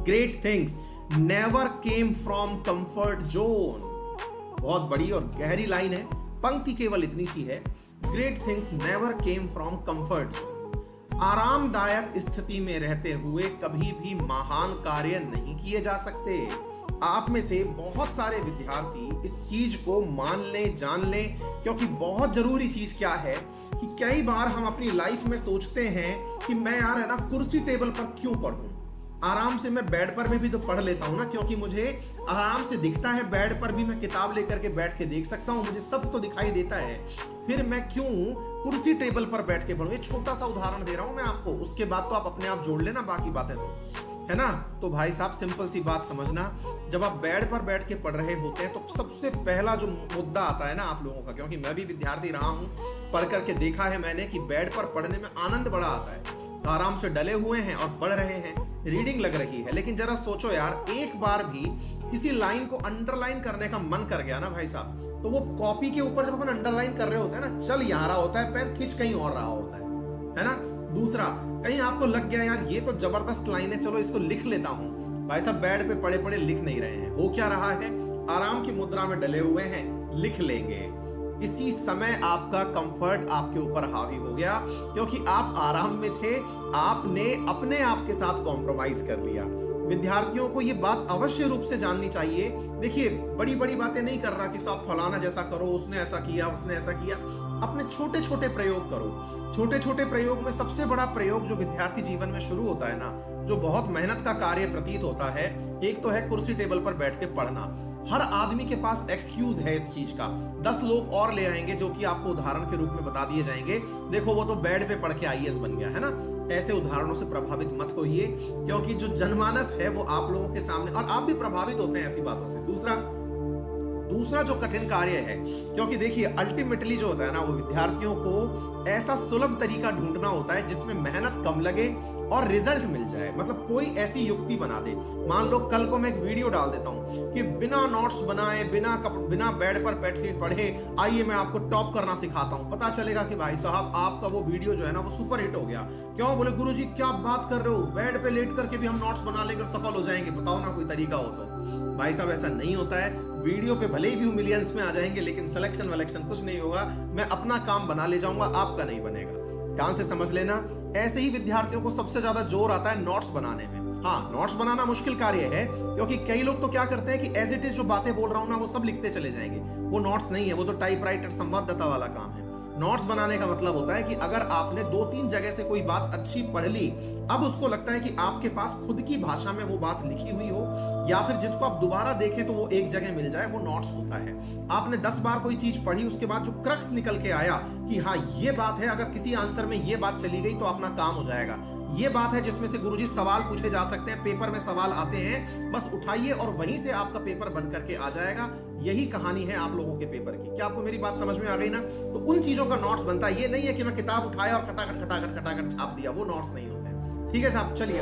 Great things never came from comfort zone. बहुत बड़ी और गहरी लाइन है, पंक्ति केवल इतनी सी है, great things never came from comfort zone. आरामदायक स्थिति में रहते हुए कभी भी महान कार्य नहीं किए जा सकते। आप में से बहुत सारे विद्यार्थी इस चीज को मान लें, जान लें, क्योंकि बहुत जरूरी चीज क्या है कि कई बार हम अपनी लाइफ में सोचते हैं कि मैं यार है ना कुर्सी टेबल पर क्यों पढूं, आराम से मैं बेड पर भी तो पढ़ लेता हूं ना, क्योंकि मुझे आराम से दिखता है, बेड पर भी मैं किताब लेकर के बैठ के देख सकता हूं, मुझे सब तो दिखाई देता है, फिर मैं क्यों कुर्सी टेबल पर बैठ के पढूं। ये छोटा सा उदाहरण दे रहा हूं मैं आपको, उसके बाद तो आप अपने आप जोड़ लेना बाकी बातें तो, है ना। तो भाई साहब सिंपल सी बात समझना, जब आप बेड पर बैठ के पढ़ रहे होते हैं तो सबसे पहला जो मुद्दा आता है ना आप लोगों का, क्योंकि मैं भी विद्यार्थी रहा हूं, पढ़ करके देखा है मैंने कि बेड पर पढ़ने में आनंद बड़ा आता है, आराम से डले हुए हैं और पढ़ रहे हैं, रीडिंग लग रही है। लेकिन जरा सोचो यार, एक बार भी किसी लाइन को अंडरलाइन करने का मन कर गया ना भाई साहब, तो वो कॉपी के ऊपर जब अपन अंडरलाइन कर रहे होते हैं ना, चल यहाँ रहा होता है, पेन खींच कहीं और रहा होता है ना। दूसरा, कहीं आपको लग गया यार ये तो जबरदस्त लाइन है, चलो इसको लिख लेता हूं, भाई साहब बेड पे पड़े पड़े लिख नहीं रहे हैं, हो क्या रहा है, आराम की मुद्रा में डले हुए हैं, लिख लेंगे। इसी समय आपका कंफर्ट आपके ऊपर हावी हो गया, क्योंकि आप आराम में थे, आपने अपने आप के साथ कॉम्प्रोमाइज कर लिया। विद्यार्थियों को ये बात अवश्य रूप से जाननी चाहिए। देखिए, बड़ी बड़ी बातें नहीं कर रहा कि साहब फलाना जैसा करो, उसने ऐसा किया, उसने ऐसा किया, अपने छोटे छोटे प्रयोग करो। छोटे छोटे प्रयोग में सबसे बड़ा प्रयोग जो विद्यार्थी जीवन में शुरू होता है ना, जो बहुत मेहनत का कार्य प्रतीत होता है, एक तो है कुर्सी टेबल पर बैठ के पढ़ना। हर आदमी के पास एक्सक्यूज है इस चीज का, 10 लोग और ले आएंगे जो कि आपको उदाहरण के रूप में बता दिए जाएंगे, देखो वो तो बेड पे पढ़ के आईएएस बन गया, है ना। ऐसे उदाहरणों से प्रभावित मत होइए, क्योंकि जो जनमानस है वो आप लोगों के सामने, और आप भी प्रभावित होते हैं ऐसी बातों से। दूसरा जो कठिन कार्य है, क्योंकि देखिए अल्टीमेटली जो होता है ना, वो विद्यार्थियों को ऐसा सुलभ तरीका ढूंढना होता है जिसमें मेहनत कम लगे और रिजल्ट मिल जाए। मतलब कोई ऐसी युक्ति बना दे, मान लो कल को मैं एक वीडियो डाल देता हूं कि बिना नोट्स बनाए, बिना बेड पर बैठ के पढ़े, आइए मैं आपको टॉप करना सिखाता हूं। पता चलेगा कि भाई साहब आपका वो वीडियो जो है ना वो सुपर हिट हो गया। क्यों? बोले गुरुजी क्या बात कर रहे हो, बेड पे लेट करके भी हम नोट्स बना लेंगे और सफल हो जाएंगे, बताओ ना कोई तरीका हो तो। भाई साहब ऐसा नहीं होता है, वीडियो पे भले ही व्यू मिलियंस में आ जाएंगे, लेकिन सिलेक्शन वलेक्शन कुछ नहीं होगा, मैं अपना काम बना ले जाऊंगा, आपका नहीं बनेगा। ध्यान से समझ लेना। ऐसे ही विद्यार्थियों को सबसे ज्यादा जोर आता है नोट्स बनाने में। हाँ, नोट्स बनाना मुश्किल कार्य है, क्योंकि कई लोग तो क्या करते हैं कि एज इट इज जो बातें बोल रहा हूं ना वो सब लिखते चले जाएंगे। वो नोट्स नहीं है, वो तो टाइपराइटर संवाददाता वाला काम है। नोट्स बनाने का मतलब होता है कि अगर आपने 2-3 जगह से कोई बात अच्छी पढ़ ली, अब उसको लगता है कि आपके पास खुद की भाषा में वो बात लिखी हुई हो, या फिर जिसको आप दोबारा देखें तो वो एक जगह मिल जाए, वो नोट्स होता है। आपने 10 बार कोई चीज पढ़ी, उसके बाद जो क्रक्स निकल के आया कि हाँ ये बात है, अगर किसी आंसर में ये बात चली गई तो अपना काम हो जाएगा, ये बात है जिसमें से गुरुजी सवाल पूछे जा सकते हैं, पेपर में सवाल आते हैं, बस उठाइए और वहीं से आपका पेपर बन करके आ जाएगा। यही कहानी है आप लोगों के पेपर की। क्या आपको मेरी बात समझ में आ गई ना? तो उन चीजों का नोट्स बनता है, ये नहीं है कि मैं किताब उठाया और खटाखट छाप दिया, वो नोट्स नहीं होते। ठीक है साहब, चलिए।